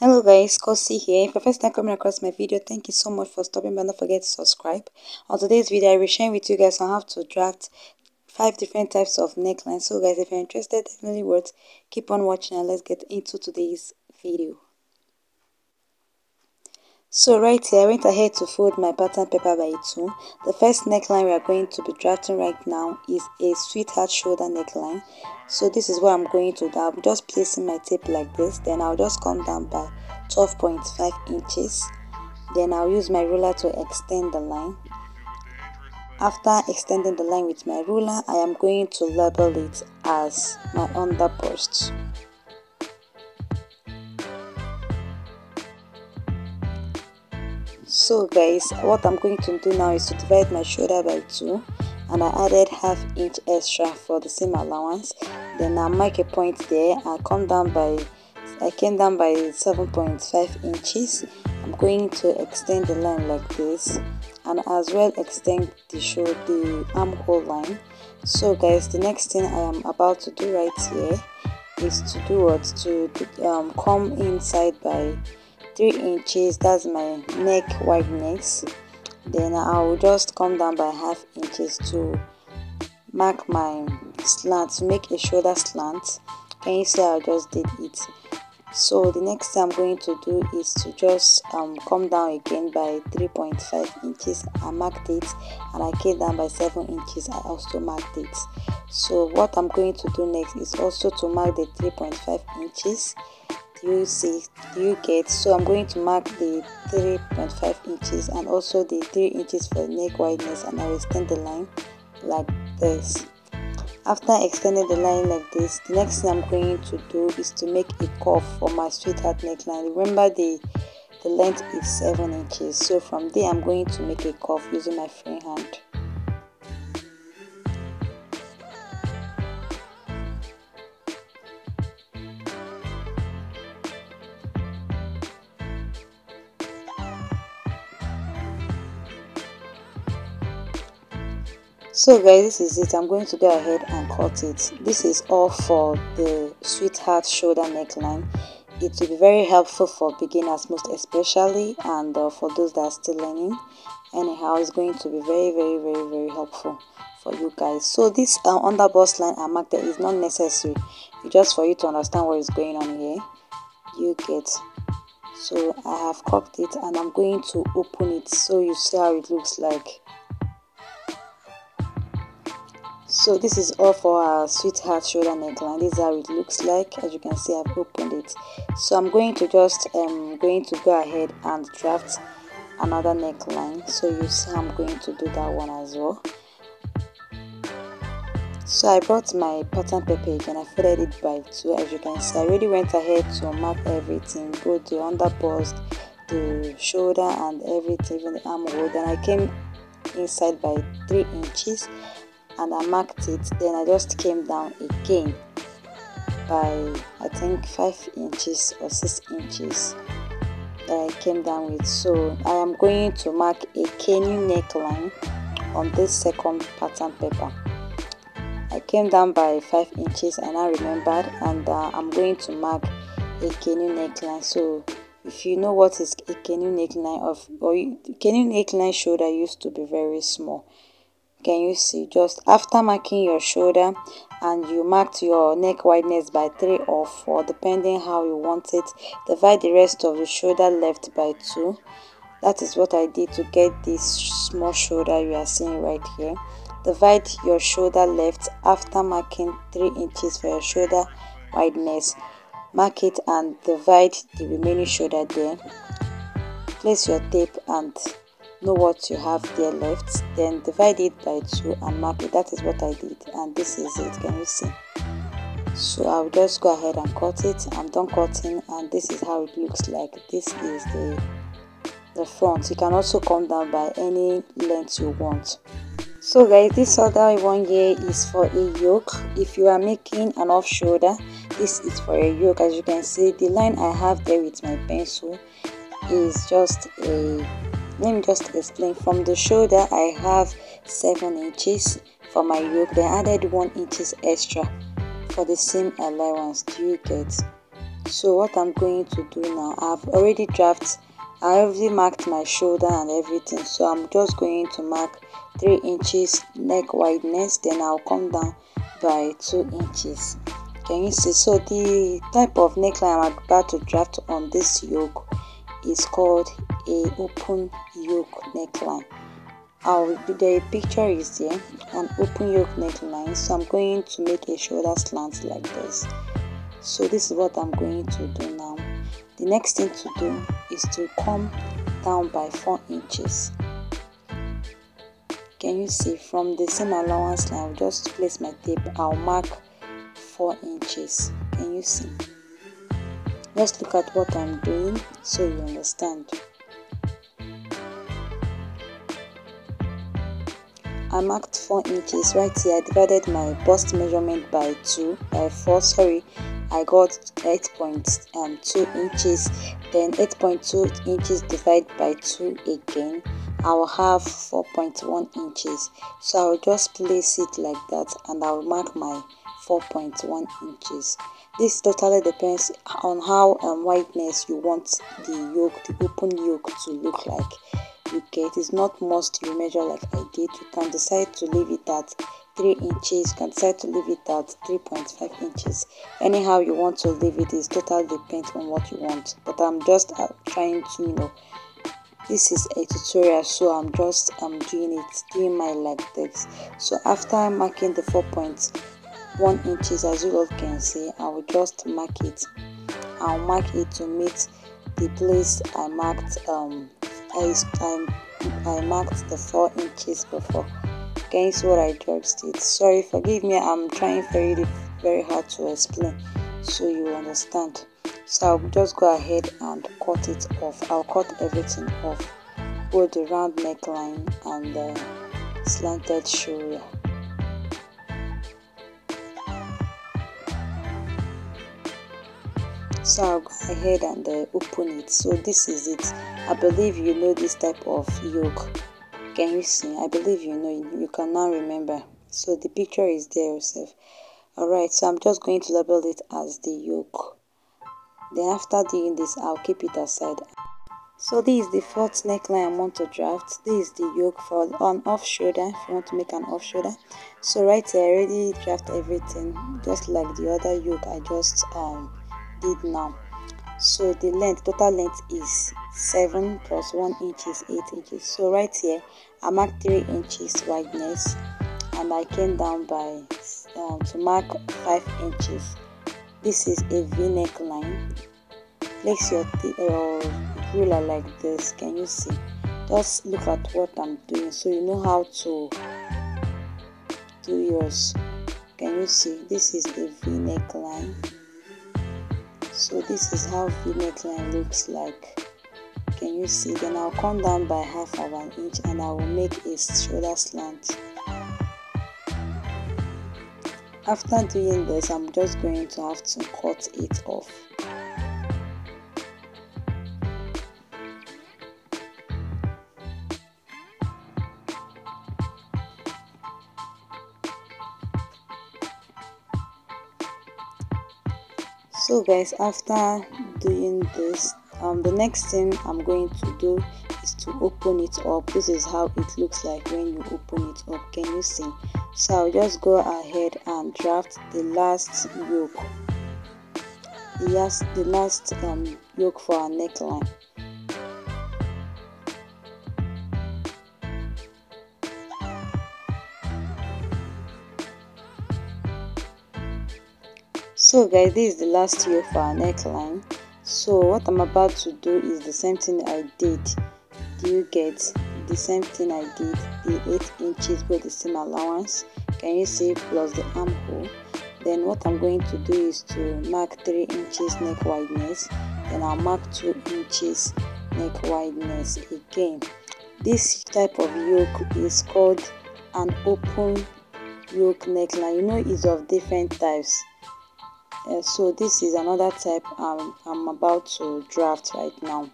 Hello guys, Kosi here. If you're first time coming across my video, thank you so much for stopping by. Don't forget to subscribe. On today's video, I will share with you guys on how to draft 5 different types of necklines. So guys, if you're interested, definitely worth keep on watching and let's get into today's video. So right here, I went ahead to fold my pattern paper by 2. The first neckline we are going to be drafting right now is a sweetheart shoulder neckline. So this is what I'm going to do. I'm just placing my tape like this. Then I'll just come down by 12.5 inches. Then I'll use my ruler to extend the line. After extending the line with my ruler, I am going to label it as my underbust. So guys, what I'm going to do now is to divide my shoulder by 2, and I added ½ inch extra for the same allowance. Then I'll make a point there and I came down by 7.5 inches. I'm going to extend the line like this and as well extend the armhole line. So guys, the next thing I am about to do right here is to do what? To come inside by 3 inches. That's my neck wideness. Then I will just come down by ½ inches to mark my slant, to make a shoulder slant. Can you see I just did it? So the next thing I'm going to do is to just come down again by 3.5 inches. I marked it, and I came down by 7 inches. I also marked it. So what I'm going to do next is also to mark the 3.5 inches. Do you get? So I'm going to mark the 3.5 inches and also the 3 inches for the neck wideness, and I will extend the line like this. After extending the line like this, the next thing I'm going to do is to make a curve for my sweetheart neckline. Remember the length is 7 inches, so from there I'm going to make a curve using my free hand. So guys, this is it. I'm going to go ahead and cut it. This is all for the sweetheart shoulder neckline. It will be very helpful for beginners most especially, and for those that are still learning. Anyhow, it's going to be very helpful for you guys. So this underbust line I marked there is not necessary. It's just for you to understand what is going on here. You get? So I have cropped it and I'm going to open it so you see how it looks like. So this is all for our sweetheart shoulder neckline. This is how it looks like. As you can see, I've opened it. So I'm going to just go ahead and draft another neckline. So you see I'm going to do that one as well. So I brought my pattern paper again. I folded it by 2. As you can see, I already went ahead to mark everything, both the underbust, the shoulder and everything, even the armhole. Then I came inside by 3 inches. And I marked it. Then I just came down again by I think 5 inches or 6 inches that I came down with. So I am going to mark a canoe neckline on this second pattern paper. I came down by 5 inches and I remembered, and I'm going to mark a canoe neckline. So if you know what is a canoe neckline canoe neckline shoulder used to be very small. Can you see? Just after marking your shoulder and you marked your neck wideness by 3 or 4 depending how you want it, divide the rest of the shoulder left by 2. That is what I did to get this small shoulder you are seeing right here. Divide your shoulder left after marking 3 inches for your shoulder wideness. Mark it and divide the remaining shoulder there. Place your tape and know what you have there left, then divide it by 2 and mark it. That is what I did, and this is it. Can you see? So I'll just go ahead and cut it. I'm done cutting, and this is how it looks like. This is the front. You can also come down by any length you want. So guys, this other one here is for a yoke. If you are making an off shoulder, this is for a yoke. As you can see, the line I have there with my pencil is just a let me just explain. From the shoulder I have 7 inches for my yoke, then added 1 inches extra for the same allowance. Do you get? So what I'm going to do now, I already marked my shoulder and everything, so I'm just going to mark 3 inches neck wideness, then I'll come down by 2 inches. Can you see? So the type of neckline I'm about to draft on this yoke is called a open yoke neckline. The picture is there, an open yoke neckline. So I'm going to make a shoulder slant like this. So this is what I'm going to do now. The next thing to do is to come down by 4 inches. Can you see? From the seam allowance line, I'll just place my tape. I'll mark 4 inches. Can you see? Just look at what I'm doing so you understand. I marked 4 inches right here. I divided my bust measurement by 4. I got 8.2 inches. Then 8.2 inches divided by 2 again, I will have 4.1 inches. So I will just place it like that, and I will mark my 4.1 inches. This totally depends on how wideness you want the open yoke to look like. It is not must you measure like I did. You can decide to leave it at 3 inches. You can decide to leave it at 3.5 inches. Anyhow you want to leave it, is totally depends on what you want. But I'm just trying to, this is a tutorial, so I'm just doing mine like this. So after marking the 4.1 inches, as you all can see, I will just mark it. I'll mark it to meet the place I marked. I marked the 4 inches before. Can you see what I just did? Sorry, forgive me, I'm trying very hard to explain so you will understand. So I'll just go ahead and cut it off. I'll cut everything off, both the round neckline and the slanted shoulder. So I'll go ahead and open it. So this is it. I believe you know this type of yoke. Can you see? I believe you know. You can now remember. So the picture is there yourself. Alright, so I'm just going to label it as the yoke. Then after doing this, I'll keep it aside. So this is the 4th neckline I want to draft. This is the yoke for an off shoulder, if you want to make an off shoulder. So right here I already draft everything just like the other yoke I just did now. So the total length is 7 plus 1 inch is 8 inches. So right here I marked 3 inches wideness, and I came down by to mark 5 inches. This is a V-neck line. Place your ruler like this. Can you see? Just look at what I'm doing so you know how to do yours. Can you see? This is a V-neck line. So this is how V-neck line looks like. Can you see? Then I'll come down by half of an inch and I will make a shoulder slant. After doing this, I'm just going to have to cut it off. So guys, after doing this, the next thing I'm going to do is to open it up. This is how it looks like when you open it up. Can you see? So I'll just go ahead and draft the last yoke. The last yoke for our neckline. So guys, this is the last yoke for our neckline. So what I'm about to do is the same thing I did. Do you get the same thing I did? The 8 inches with the seam allowance. Can you see? Plus the armhole. Then what I'm going to do is to mark 3 inches neck wideness. Then I'll mark 2 inches neck wideness again. This type of yoke is called an open yoke neckline. You know, it's of different types. So this is another type I'm about to draft right now.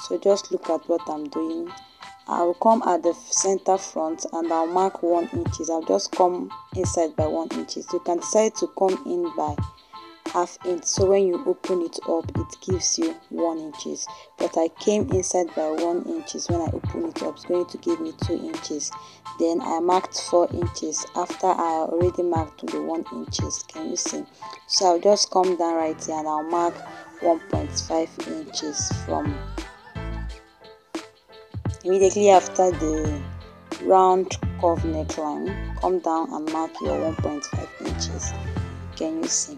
So just look at what I'm doing. I will come at the center front and I'll mark 1 inches. I'll just come inside by 1 inches. You can decide to come in by 1/2 inch, so when you open it up it gives you 1 inches, but I came inside by 1 inches. When I open it up, it's going to give me 2 inches. Then I marked 4 inches after I already marked the 1 inches. Can you see? So I'll just come down right here and I'll mark 1.5 inches from immediately after the round curve neckline. Come down and mark your 1.5 inches. Can you see?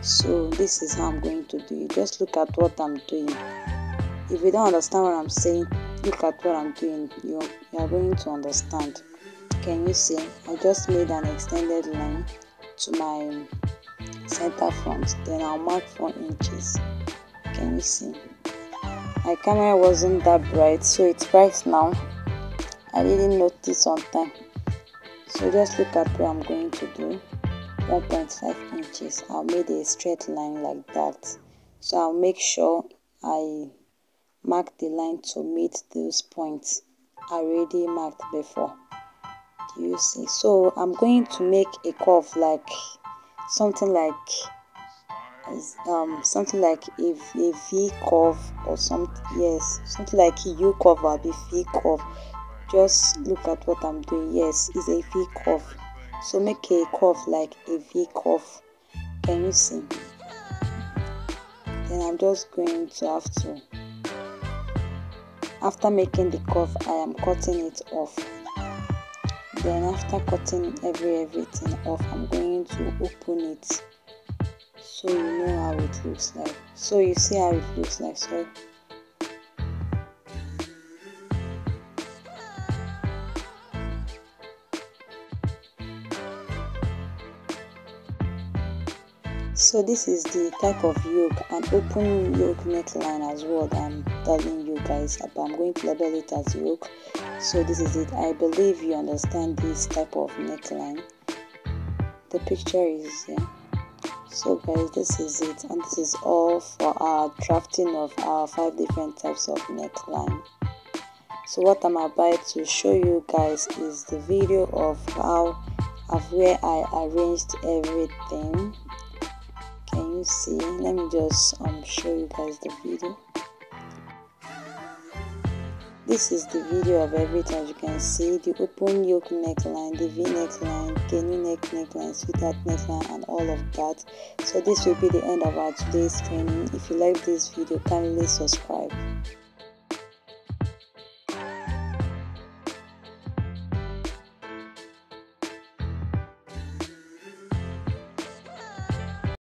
So this is how I'm going to do it. Just look at what I'm doing. If you don't understand what I'm saying, look at what I'm doing. You are going to understand. Can you see? I just made an extended line to my center front. Then I'll mark 4 inches. Can you see? My camera wasn't that bright, so it's bright now. I didn't notice on time. So just look at what I'm going to do. 1.5 inches. I'll make a straight line like that. So I'll make sure I mark the line to meet those points I already marked before. Do you see? So I'm going to make a curve like something like a V curve or something. Yes, something like a U curve or a V curve. Just look at what I'm doing. Yes, it's a V curve. So make a curve like a V curve. Can you see? Then I'm just going to have to, after making the curve, I am cutting it off. Then after cutting everything off, I'm going to open it so you know how it looks like. So you see how it looks like. So So this is the type of yoke, an open yoke neckline as well that I'm telling you guys about. I'm going to label it as yoke. So this is it. I believe you understand this type of neckline. The picture is here. So guys, this is it, and this is all for our drafting of our 5 different types of neckline. So what I'm about to show you guys is the video of where I arranged everything. Can you see? Let me just show you guys the video. This is the video of everything. As you can see, the open yoke neckline, the V neckline, canoe neckline, sweetheart neckline, and all of that. So this will be the end of our today's training. If you like this video, kindly subscribe.